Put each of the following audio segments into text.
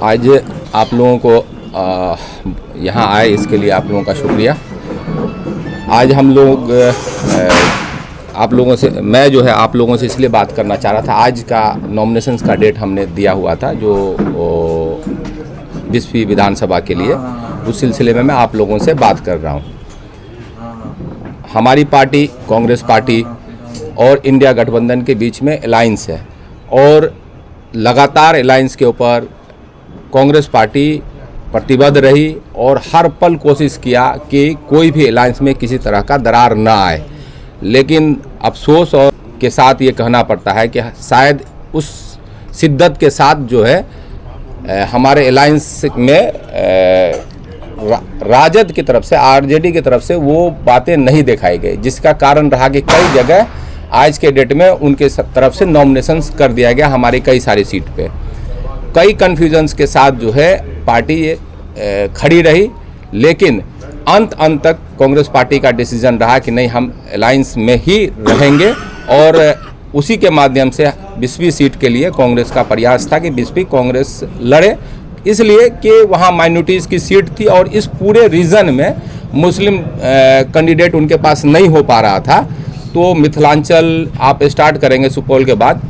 आज आप लोगों को यहाँ आए इसके लिए आप लोगों का शुक्रिया। आज हम लोग आप लोगों से आप लोगों से इसलिए बात करना चाह रहा था। आज का नॉमिनेशंस का डेट हमने दिया हुआ था जो 20वीं विधानसभा के लिए, उस सिलसिले में मैं आप लोगों से बात कर रहा हूँ। हमारी पार्टी कांग्रेस पार्टी और इंडिया गठबंधन के बीच में अलायंस है और लगातार अलायंस के ऊपर कांग्रेस पार्टी प्रतिबद्ध रही और हर पल कोशिश किया कि कोई भी अलायंस में किसी तरह का दरार ना आए। लेकिन अफसोस और के साथ ये कहना पड़ता है कि शायद उस शिद्दत के साथ जो है हमारे अलायंस में राजद की तरफ से, आरजेडी की तरफ से वो बातें नहीं दिखाई गई, जिसका कारण रहा कि कई जगह आज के डेट में उनके तरफ से नॉमिनेशंस कर दिया गया हमारी कई सारी सीट पे। कई कन्फ्यूजन्स के साथ जो है पार्टी खड़ी रही, लेकिन अंत तक कांग्रेस पार्टी का डिसीजन रहा कि नहीं, हम अलायंस में ही रहेंगे और उसी के माध्यम से 20वीं सीट के लिए कांग्रेस का प्रयास था कि 20वीं कांग्रेस लड़े, इसलिए कि वहाँ माइनॉरिटीज़ की सीट थी और इस पूरे रीजन में मुस्लिम कैंडिडेट उनके पास नहीं हो पा रहा था। तो मिथिलांचल आप स्टार्ट करेंगे सुपौल के बाद।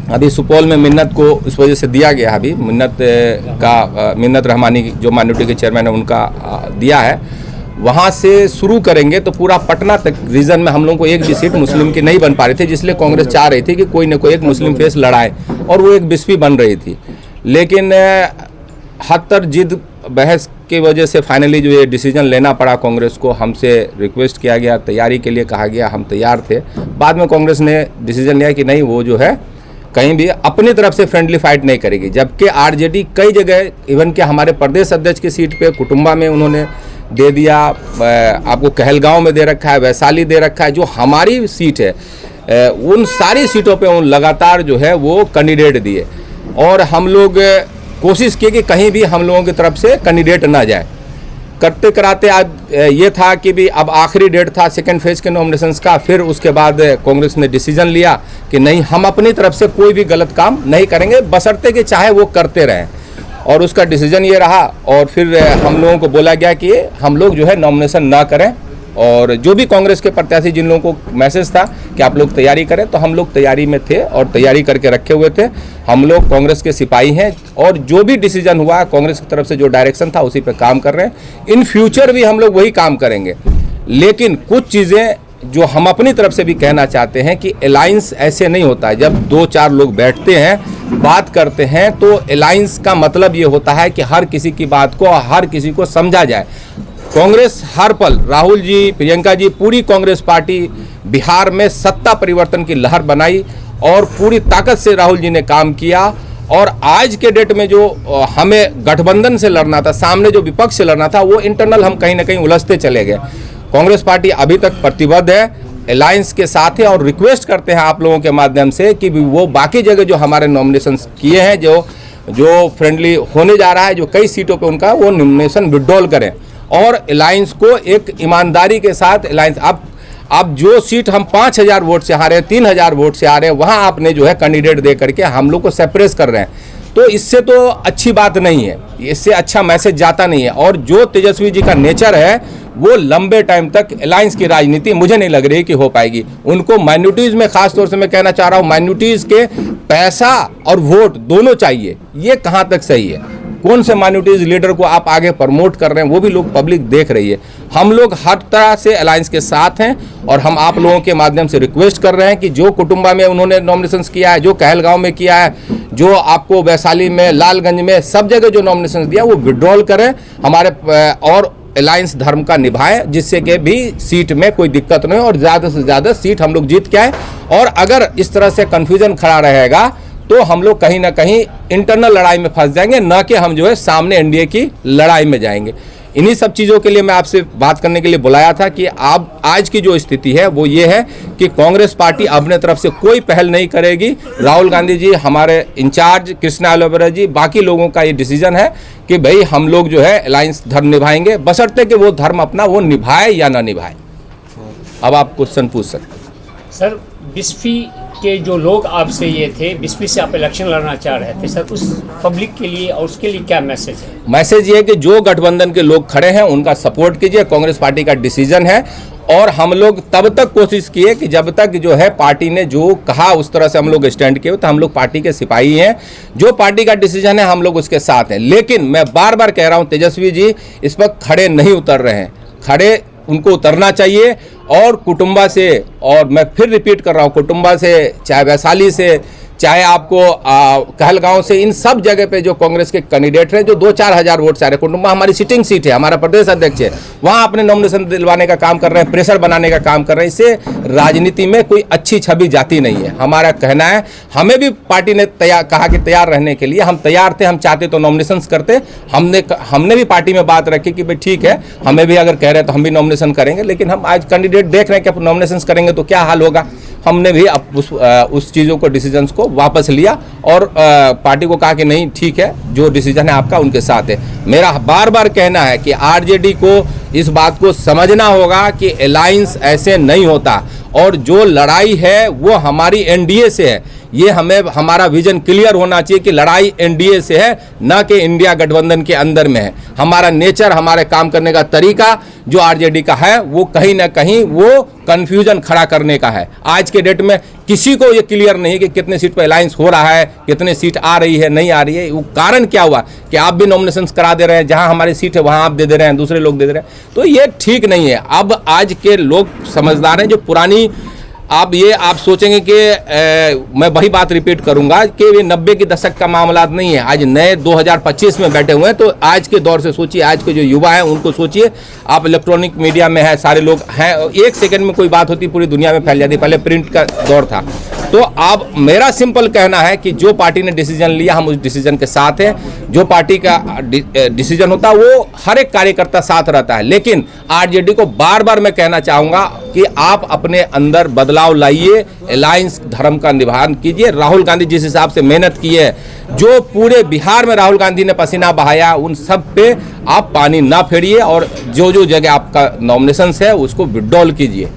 अभी सुपौल में मिन्नत को इस वजह से दिया गया, अभी मिन्नत रहमानी जो माइनॉरिटी के चेयरमैन है उनका दिया है, वहाँ से शुरू करेंगे तो पूरा पटना तक रीजन में हम लोगों को एक भी सीट मुस्लिम की नहीं बन पा रही थी, जिसलिए कांग्रेस चाह रही थी कि कोई न कोई एक मुस्लिम फेस लड़ाए और वो एक 20वीं बन रही थी। लेकिन हत्तर जिद बहस की वजह से फाइनली जो ये डिसीजन लेना पड़ा कांग्रेस को, हमसे रिक्वेस्ट किया गया, तैयारी के लिए कहा गया, हम तैयार थे। बाद में कांग्रेस ने डिसीजन लिया कि नहीं, वो जो है कहीं भी अपनी तरफ से फ्रेंडली फाइट नहीं करेगी, जबकि आरजेडी कई जगह इवन कि हमारे प्रदेश अध्यक्ष की सीट पे कुटुंबा में उन्होंने दे दिया, आपको कहलगांव में दे रखा है, वैशाली दे रखा है। जो हमारी सीट है उन सारी सीटों पे उन लगातार जो है वो कैंडिडेट दिए और हम लोग कोशिश की कि कहीं भी हम लोगों की तरफ से कैंडिडेट ना जाए। करते कराते आज ये था कि भी अब आखिरी डेट था सेकेंड फेज के नॉमिनेशंस का। फिर उसके बाद कांग्रेस ने डिसीजन लिया कि नहीं, हम अपनी तरफ से कोई भी गलत काम नहीं करेंगे, बशर्ते कि चाहे वो करते रहें, और उसका डिसीजन ये रहा। और फिर हम लोगों को बोला गया कि हम लोग जो है नॉमिनेशन ना करें, और जो भी कांग्रेस के प्रत्याशी जिन लोगों को मैसेज था कि आप लोग तैयारी करें, तो हम लोग तैयारी में थे और तैयारी करके रखे हुए थे। हम लोग कांग्रेस के सिपाही हैं और जो भी डिसीजन हुआ कांग्रेस की तरफ से जो डायरेक्शन था उसी पे काम कर रहे हैं। इन फ्यूचर भी हम लोग वही काम करेंगे। लेकिन कुछ चीज़ें जो हम अपनी तरफ से भी कहना चाहते हैं कि अलायंस ऐसे नहीं होता है। जब 2-4 लोग बैठते हैं, बात करते हैं, तो अलायंस का मतलब ये होता है कि हर किसी की बात को, हर किसी को समझा जाए। कांग्रेस हर पल, राहुल जी, प्रियंका जी, पूरी कांग्रेस पार्टी बिहार में सत्ता परिवर्तन की लहर बनाई और पूरी ताकत से राहुल जी ने काम किया। और आज के डेट में जो हमें गठबंधन से लड़ना था, सामने जो विपक्ष से लड़ना था, वो इंटरनल हम कहीं ना कहीं उलझते चले गए। कांग्रेस पार्टी अभी तक प्रतिबद्ध है, अलायंस के साथ है, और रिक्वेस्ट करते हैं आप लोगों के माध्यम से कि वो बाकी जगह जो हमारे नॉमिनेशन किए हैं, जो फ्रेंडली होने जा रहा है, जो कई सीटों पे उनका, वो नॉमिनेशन विड्रॉल करें और अलायंस को एक ईमानदारी के साथ अलायंस। अब जो सीट हम 5000 वोट से हारे, 3000 वोट से हारे, वहाँ आपने जो है कैंडिडेट दे करके हम लोग को सेपरेट कर रहे हैं, तो इससे तो अच्छी बात नहीं है, इससे अच्छा मैसेज जाता नहीं है। और जो तेजस्वी जी का नेचर है, वो लंबे टाइम तक अलायंस की राजनीति मुझे नहीं लग रही कि हो पाएगी। उनको माइनॉरिटीज़ में खास तौर से मैं कहना चाह रहा हूँ, माइनॉरिटीज़ के पैसा और वोट दोनों चाहिए। ये कहाँ तक सही है? कौन से माइनॉरिटीज लीडर को आप आगे प्रमोट कर रहे हैं, वो भी लोग पब्लिक देख रही है। हम लोग हर तरह से अलायंस के साथ हैं और हम आप लोगों के माध्यम से रिक्वेस्ट कर रहे हैं कि जो कुटुंबा में उन्होंने नॉमिनेशंस किया है, जो कहलगांव में किया है, जो आपको वैशाली में, लालगंज में, सब जगह जो नॉमिनेशंस दिया वो विड्रॉल करें हमारे, और अलायंस धर्म का निभाएं, जिससे कि भी सीट में कोई दिक्कत नहीं हो और ज़्यादा से ज़्यादा सीट हम लोग जीत के आए। और अगर इस तरह से कन्फ्यूजन खड़ा रहेगा तो हम लोग कहीं ना कहीं इंटरनल लड़ाई में फंस जाएंगे, ना कि हम जो है सामने एनडीए की लड़ाई में जाएंगे। इन्हीं सब चीज़ों के लिए मैं आपसे बात करने के लिए बुलाया था कि आप आज की जो स्थिति है वो ये है कि कांग्रेस पार्टी अपने तरफ से कोई पहल नहीं करेगी। राहुल गांधी जी, हमारे इंचार्ज कृष्णा एलोवेरा जी, बाकी लोगों का ये डिसीजन है कि भाई हम लोग जो है अलायंस धर्म निभाएंगे, बशर्ते कि वो धर्म अपना वो निभाए या ना निभाए। अब आप क्वेश्चन पूछ सकते हैं। सर, 20वीं के जो लोग आपसे ये थे 2020 से आप इलेक्शन लड़ना चाह रहे थे सर, उस पब्लिक के लिए और उसके लिए क्या मैसेज है? मैसेज ये है कि जो गठबंधन के लोग खड़े हैं उनका सपोर्ट कीजिए। कांग्रेस पार्टी का डिसीजन है और हम लोग तब तक कोशिश किए कि जब तक जो है पार्टी ने जो कहा उस तरह से हम लोग स्टैंड किए। तो हम लोग पार्टी के सिपाही हैं, जो पार्टी का डिसीजन है हम लोग उसके साथ हैं। लेकिन मैं बार बार कह रहा हूं, तेजस्वी जी इस पर खड़े नहीं उतर रहे हैं। खड़े उनको उतरना चाहिए और कुटुंबा से, और मैं फिर रिपीट कर रहा हूँ, कुटुंबा से, चाहे वैशाली से, चाहे आपको कहलगांव से, इन सब जगह पे जो कांग्रेस के कैंडिडेट हैं जो 2-4 हज़ार वोट से आ रहे। कुटुंबा हमारी सिटिंग सीट है, हमारा प्रदेश अध्यक्ष है, वहाँ अपने नॉमिनेशन दिलवाने का काम कर रहे हैं, प्रेशर बनाने का काम कर रहे हैं। इससे राजनीति में कोई अच्छी छवि जाती नहीं है। हमारा कहना है, हमें भी पार्टी ने कहा कि तैयार रहने के लिए, हम तैयार थे, हम चाहते तो नॉमिनेशन करते। हमने भी पार्टी में बात रखी कि भाई ठीक है, हमें भी अगर कह रहे हैं तो हम भी नॉमिनेशन करेंगे। लेकिन हम आज कैंडिडेट देख रहे हैं कि नॉमिनेशन करेंगे तो क्या हाल होगा। हमने भी उस चीज़ों को, डिसीजंस को वापस लिया और पार्टी को कहा कि नहीं ठीक है, जो डिसीजन है आपका उनके साथ है। मेरा बार बार कहना है कि आरजेडी को इस बात को समझना होगा कि अलायंस ऐसे नहीं होता और जो लड़ाई है वो हमारी एनडीए से है। ये हमारा विजन क्लियर होना चाहिए कि लड़ाई एनडीए से है, ना कि इंडिया गठबंधन के अंदर में है। हमारा नेचर, हमारे काम करने का तरीका जो आरजेडी का है वो कहीं ना कहीं वो कंफ्यूजन खड़ा करने का है। आज के डेट में किसी को ये क्लियर नहीं कि कितने सीट पर अलायंस हो रहा है, कितने सीट आ रही है, नहीं आ रही है। वो कारण क्या हुआ कि आप भी नॉमिनेशन करा दे रहे हैं, जहां हमारी सीट है वहां आप दे रहे हैं, दूसरे लोग दे रहे हैं। तो ये ठीक नहीं है। अब आज के लोग समझदार हैं। जो पुरानी आप सोचेंगे कि मैं वही बात रिपीट करूंगा कि ये 90 के दशक का मामला नहीं है। आज नए 2025 में बैठे हुए हैं, तो आज के दौर से सोचिए, आज के जो युवा हैं उनको सोचिए। आप इलेक्ट्रॉनिक मीडिया में है, सारे लोग हैं, एक सेकंड में कोई बात होती पूरी दुनिया में फैल जाती। पहले प्रिंट का दौर था। तो अब मेरा सिंपल कहना है कि जो पार्टी ने डिसीजन लिया हम उस डिसीजन के साथ हैं। जो पार्टी का डिसीजन होता है वो हर एक कार्यकर्ता साथ रहता है। लेकिन आरजेडी को बार बार मैं कहना चाहूँगा कि आप अपने अंदर बदलाव लाइए, अलायंस धर्म का निभान कीजिए। राहुल गांधी जिस हिसाब से मेहनत की है, जो पूरे बिहार में राहुल गांधी ने पसीना बहाया, उन सब पे आप पानी ना फेरिए और जो जगह आपका नॉमिनेशन है उसको विड्रॉल कीजिए।